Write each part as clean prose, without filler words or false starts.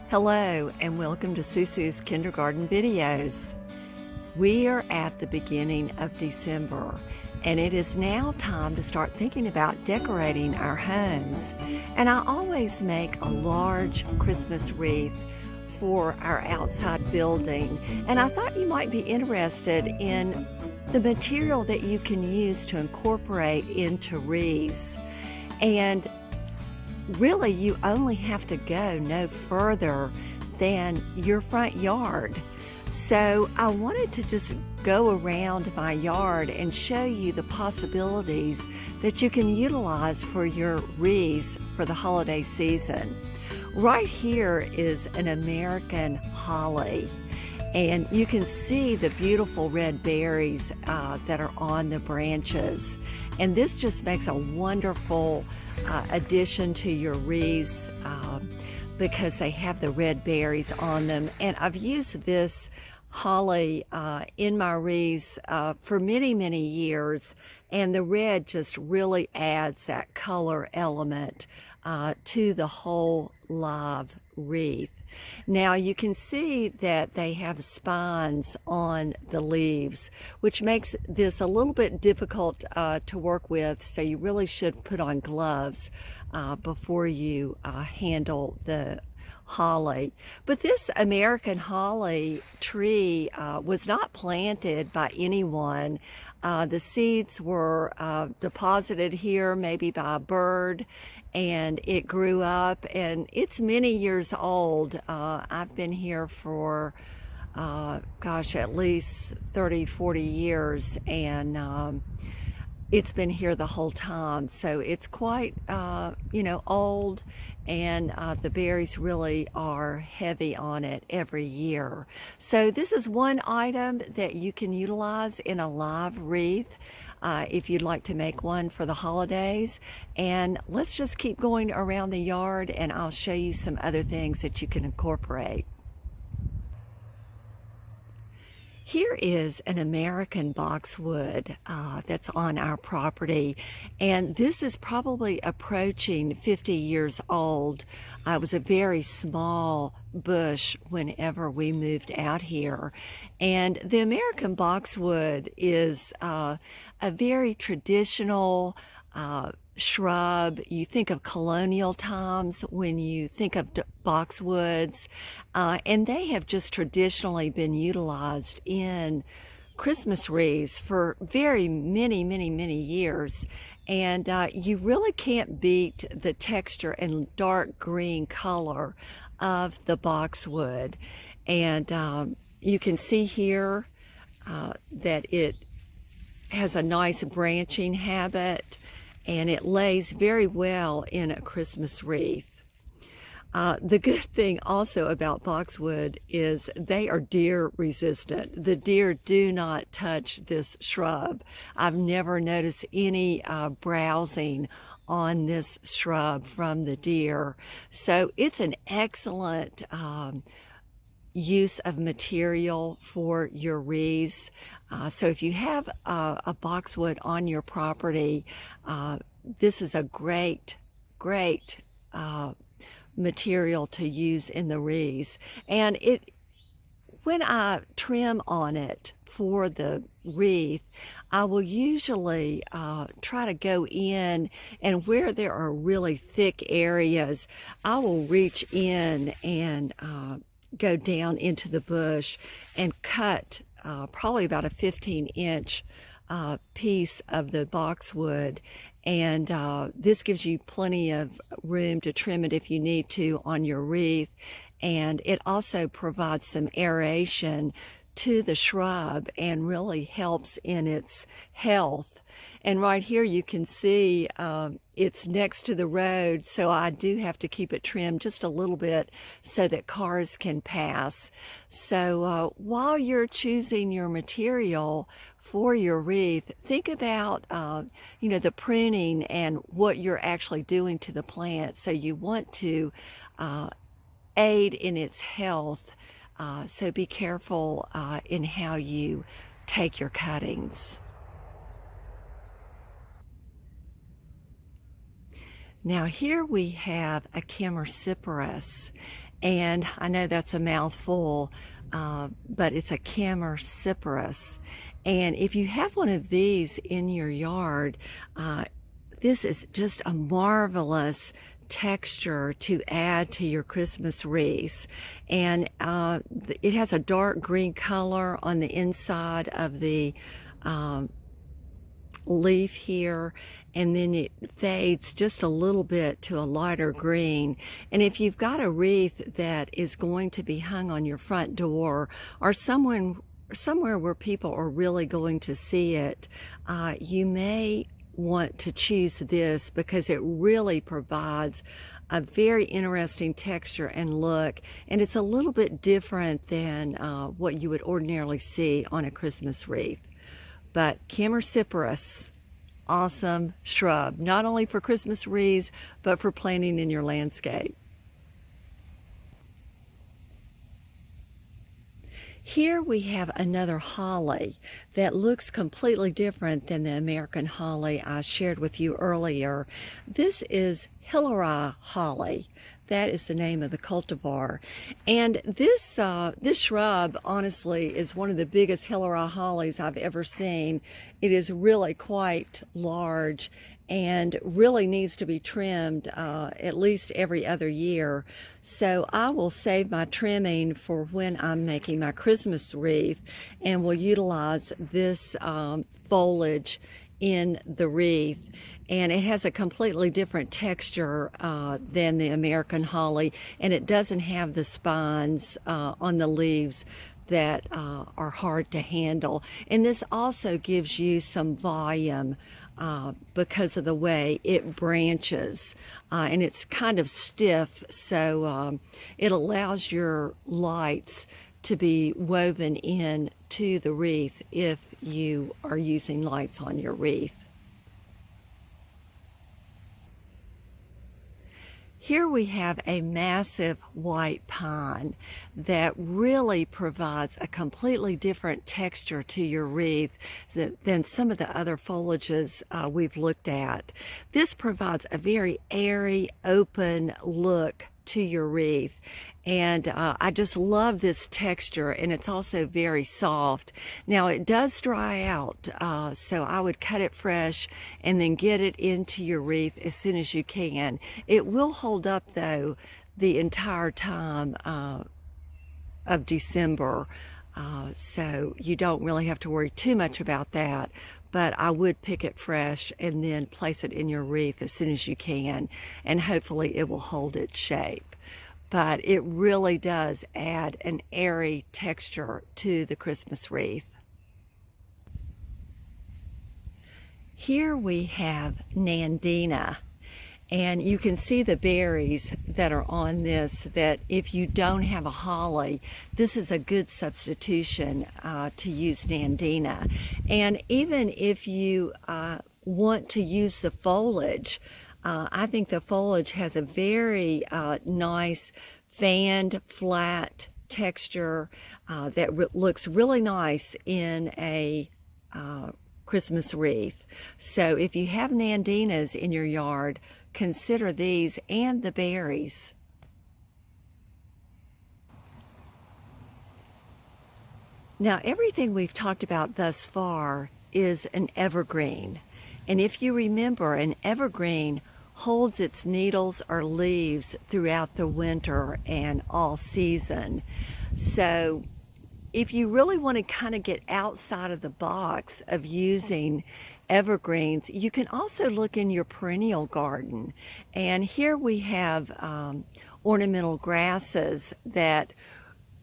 Hello and welcome to Susu's Kindergarten Videos. We are at the beginning of December and it is now time to start thinking about decorating our homes. And I always make a large Christmas wreath for our outside building, and I thought you might be interested in the material that you can use to incorporate into wreaths. And really, you only have to go no further than your front yard. So I wanted to just go around my yard and show you the possibilities that you can utilize for your wreaths for the holiday season. Right here is an American holly, and you can see the beautiful red berries that are on the branches. And this just makes a wonderful addition to your wreaths because they have the red berries on them. And I've used this holly in my wreaths for many, many years. And the red just really adds that color element to the whole live wreath. Now you can see that they have spines on the leaves, which makes this a little bit difficult to work with, so you really should put on gloves before you handle the holly. But this American holly tree was not planted by anyone. The seeds were deposited here maybe by a bird, and it grew up, and it's many years old. I've been here for at least 30-40 years, and it's been here the whole time, so it's quite old, and the berries really are heavy on it every year. So this is one item that you can utilize in a live wreath if you'd like to make one for the holidays. And let's just keep going around the yard and I'll show you some other things that you can incorporate. Here is an American boxwood that's on our property, and this is probably approaching 50 years old. It was a very small bush whenever we moved out here, and the American boxwood is a very traditional shrub. You think of colonial times when you think of boxwoods, and they have just traditionally been utilized in Christmas wreaths for very many years. And you really can't beat the texture and dark green color of the boxwood. And you can see here that it has a nice branching habit, and it lays very well in a Christmas wreath. The good thing also about boxwood is they are deer resistant. The deer do not touch this shrub. I've never noticed any browsing on this shrub from the deer. So it's an excellent use of material for your wreaths. So if you have a boxwood on your property, this is a great material to use in the wreaths. And when I trim on it for the wreath, I will usually try to go in, and where there are really thick areas, I will reach in and go down into the bush and cut probably about a 15-inch piece of the boxwood, and this gives you plenty of room to trim it if you need to on your wreath, and it also provides some aeration to the shrub and really helps in its health. And right here you can see it's next to the road, so I do have to keep it trimmed just a little bit so that cars can pass. So while you're choosing your material for your wreath, think about the pruning and what you're actually doing to the plant. So you want to aid in its health, so be careful in how you take your cuttings. Now here we have a Chamaecyparis, And I know that's a mouthful, but it's a Chamaecyparis. And if you have one of these in your yard, this is just a marvelous texture to add to your Christmas wreaths. And it has a dark green color on the inside of the leaf here, and then it fades just a little bit to a lighter green. And if you've got a wreath that is going to be hung on your front door or somewhere where people are really going to see it, you may want to choose this because it really provides a very interesting texture and look, and it's a little bit different than what you would ordinarily see on a Christmas wreath. But Chamaecyparis, awesome shrub, not only for Christmas wreaths, but for planting in your landscape. Here we have another holly that looks completely different than the American holly I shared with you earlier. This is Helleri Holly. That is the name of the cultivar. And this shrub, honestly, is one of the biggest Helleri hollies I've ever seen. It is really quite large and really needs to be trimmed at least every other year. So I will save my trimming for when I'm making my Christmas wreath, and will utilize this foliage in the wreath. And it has a completely different texture than the American holly, and it doesn't have the spines on the leaves that are hard to handle. And this also gives you some volume because of the way it branches, and it's kind of stiff, so it allows your lights to be woven in to the wreath if you are using lights on your wreath. Here we have a massive white pine that really provides a completely different texture to your wreath than some of the other foliages we've looked at. This provides a very airy, open look to your wreath, and I just love this texture, and it's also very soft. Now it does dry out, so I would cut it fresh and then get it into your wreath as soon as you can. It will hold up though the entire time of December, so you don't really have to worry too much about that. But I would pick it fresh and then place it in your wreath as soon as you can, and hopefully it will hold its shape. But it really does add an airy texture to the Christmas wreath. Here we have Nandina, and you can see the berries that are on this, that if you don't have a holly, this is a good substitution to use Nandina. And even if you want to use the foliage, I think the foliage has a very nice fanned flat texture that looks really nice in a Christmas wreath. So if you have Nandinas in your yard, consider these and the berries. Now, everything we've talked about thus far is an evergreen. And if you remember, an evergreen holds its needles or leaves throughout the winter and all season. So if you really want to kind of get outside of the box of using evergreens, you can also look in your perennial garden. And here we have ornamental grasses that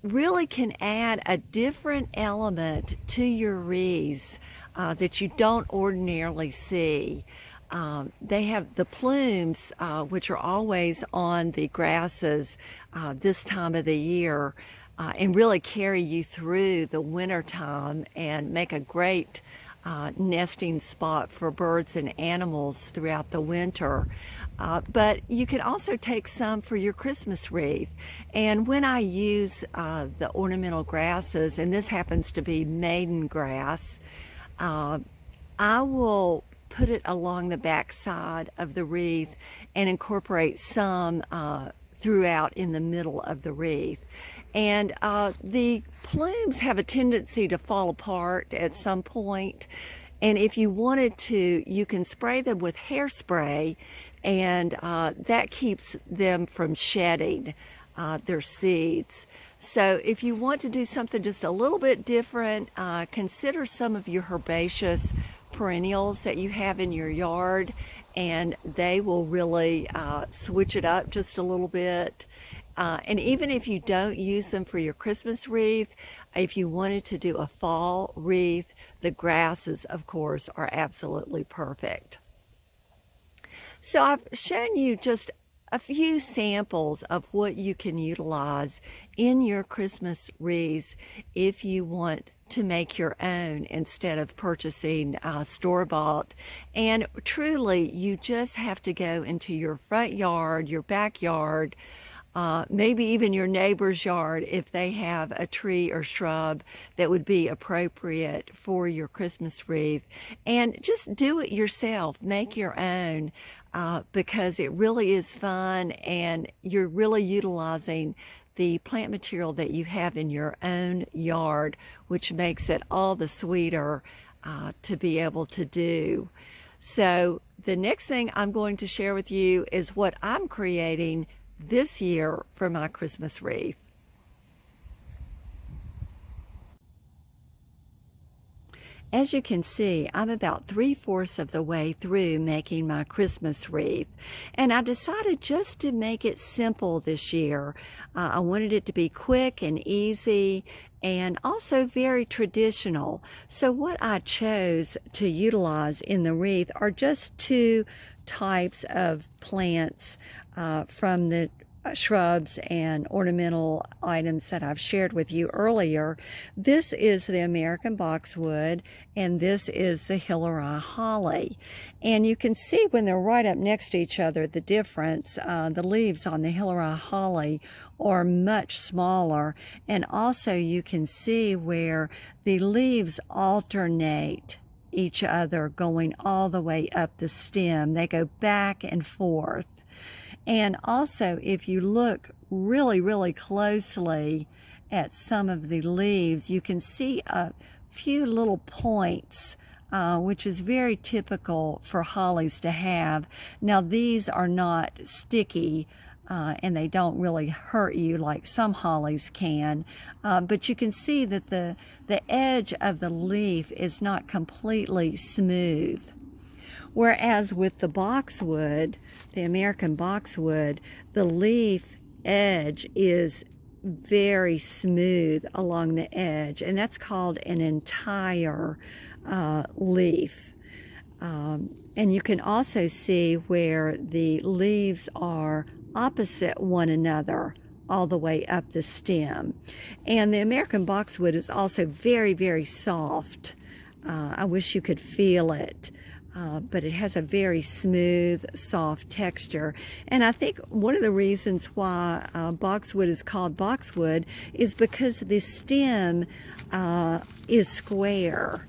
really can add a different element to your wreaths that you don't ordinarily see. They have the plumes, which are always on the grasses this time of the year, and really carry you through the winter time and make a great nesting spot for birds and animals throughout the winter. But you can also take some for your Christmas wreath. And when I use the ornamental grasses, and this happens to be Maiden Grass, I will put it along the back side of the wreath and incorporate some throughout in the middle of the wreath. And the plumes have a tendency to fall apart at some point. And if you wanted to, you can spray them with hairspray, and that keeps them from shedding their seeds. So if you want to do something just a little bit different, consider some of your herbaceous perennials that you have in your yard, and they will really switch it up just a little bit. And even if you don't use them for your Christmas wreath, if you wanted to do a fall wreath, the grasses, of course, are absolutely perfect. So I've shown you just a few samples of what you can utilize in your Christmas wreaths if you want to make your own instead of purchasing store-bought. And truly, you just have to go into your front yard, your backyard, maybe even your neighbor's yard if they have a tree or shrub that would be appropriate for your Christmas wreath, and just do it yourself. Make your own, because it really is fun, and you're really utilizing the plant material that you have in your own yard, which makes it all the sweeter to be able to do. So the next thing I'm going to share with you is what I'm creating this year for my Christmas wreath. As you can see, I'm about 3/4 of the way through making my Christmas wreath, and I decided just to make it simple this year. I wanted it to be quick and easy, and also very traditional. So what I chose to utilize in the wreath are just two types of plants from the shrubs and ornamental items that I've shared with you earlier. This is the American boxwood, and this is the Helleri Holly. And you can see when they're right up next to each other the difference. The leaves on the Helleri Holly are much smaller, and also you can see where the leaves alternate each other going all the way up the stem. They go back and forth. And also, if you look really, really closely at some of the leaves, you can see a few little points, which is very typical for hollies to have. Now, these are not sticky, and they don't really hurt you like some hollies can, but you can see that the edge of the leaf is not completely smooth. Whereas with the boxwood, the American boxwood, the leaf edge is very smooth along the edge, and that's called an entire leaf. And you can also see where the leaves are opposite one another all the way up the stem. And the American boxwood is also very, very soft. I wish you could feel it. But it has a very smooth, soft texture. And I think one of the reasons why boxwood is called boxwood is because the stem is square.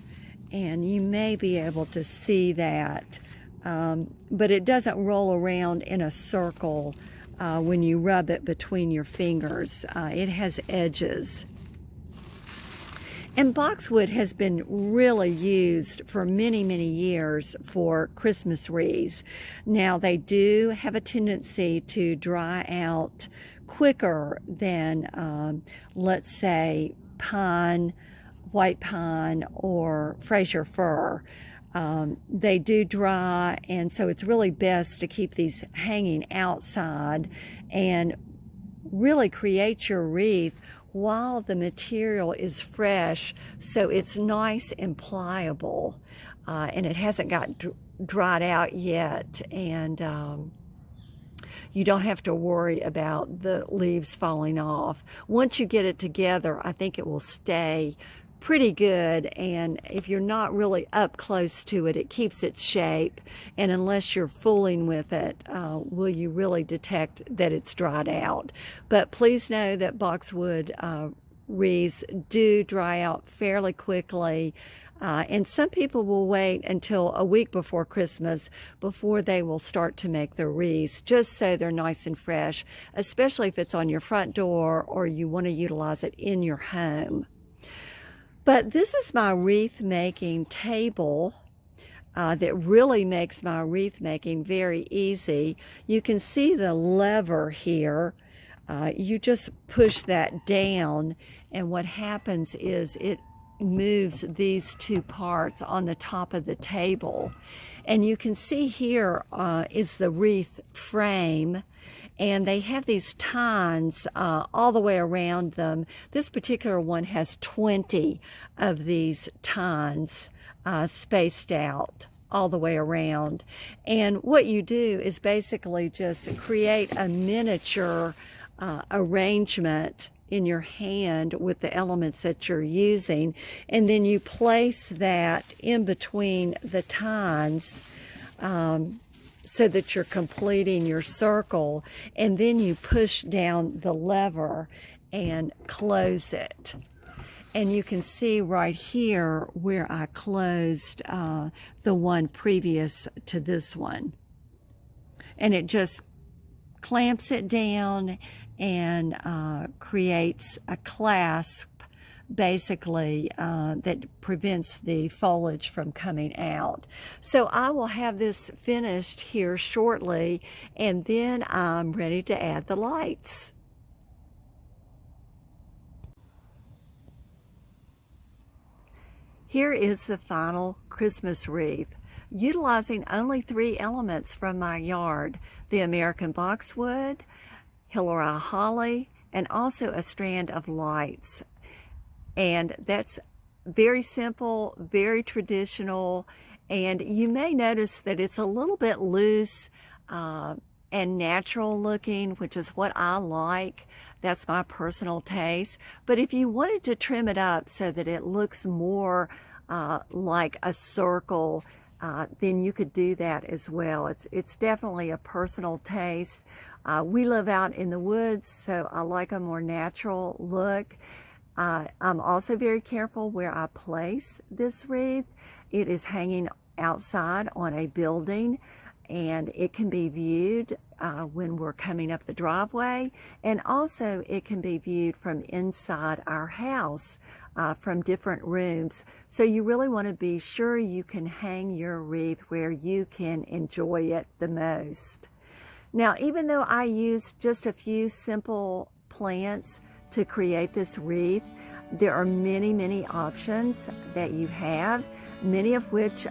And you may be able to see that. But it doesn't roll around in a circle when you rub it between your fingers. It has edges. And boxwood has been really used for many, many years for Christmas wreaths. Now, they do have a tendency to dry out quicker than, let's say, pine, white pine, or Fraser fir. They do dry, and so it's really best to keep these hanging outside and really create your wreath while the material is fresh, so it's nice and pliable, and it hasn't got dried out yet, and you don't have to worry about the leaves falling off. Once you get it together, I think it will stay pretty good, and if you're not really up close to it, it keeps its shape, and unless you're fooling with it, will you really detect that it's dried out. But please know that boxwood wreaths do dry out fairly quickly. And some people will wait until a week before Christmas before they will start to make their wreaths, just so they're nice and fresh, especially if it's on your front door or you want to utilize it in your home. But this is my wreath making table that really makes my wreath making very easy. You can see the lever here. You just push that down, and what happens is it moves these two parts on the top of the table. And you can see here is the wreath frame, and they have these tines all the way around them. This particular one has 20 of these tines spaced out all the way around. And what you do is basically just create a miniature arrangement in your hand with the elements that you're using, and then you place that in between the tines so that you're completing your circle, and then you push down the lever and close it. And you can see right here where I closed the one previous to this one. And it just clamps it down and creates a clasp, basically, that prevents the foliage from coming out. So I will have this finished here shortly, and then I'm ready to add the lights. Here is the final Christmas wreath, utilizing only 3 elements from my yard: the American boxwood, Helleri Holly, and also a strand of lights. And that's very simple, very traditional, and you may notice that it's a little bit loose and natural looking, which is what I like. That's my personal taste. But if you wanted to trim it up so that it looks more like a circle, then you could do that as well. It's definitely a personal taste. We live out in the woods, so I like a more natural look. I'm also very careful where I place this wreath. It is hanging outside on a building, and it can be viewed when we're coming up the driveway, and also it can be viewed from inside our house, from different rooms. So you really want to be sure you can hang your wreath where you can enjoy it the most. Now, even though I used just a few simple plants to create this wreath, there are many, many options that you have, many of which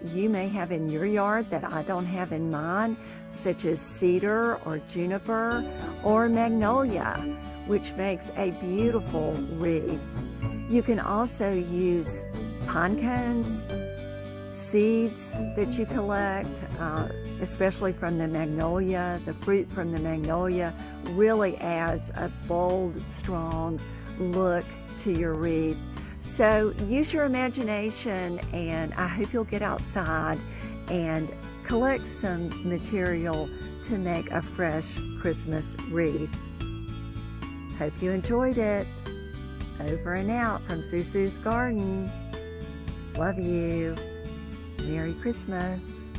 you may have in your yard that I don't have in mine, such as cedar or juniper or magnolia, which makes a beautiful wreath. You can also use pine cones, seeds that you collect, especially from the magnolia. The fruit from the magnolia really adds a bold, strong look to your wreath. So use your imagination, and I hope you'll get outside and collect some material to make a fresh Christmas wreath. Hope you enjoyed it. Over and out from Susu's Garden. Love you. Merry Christmas.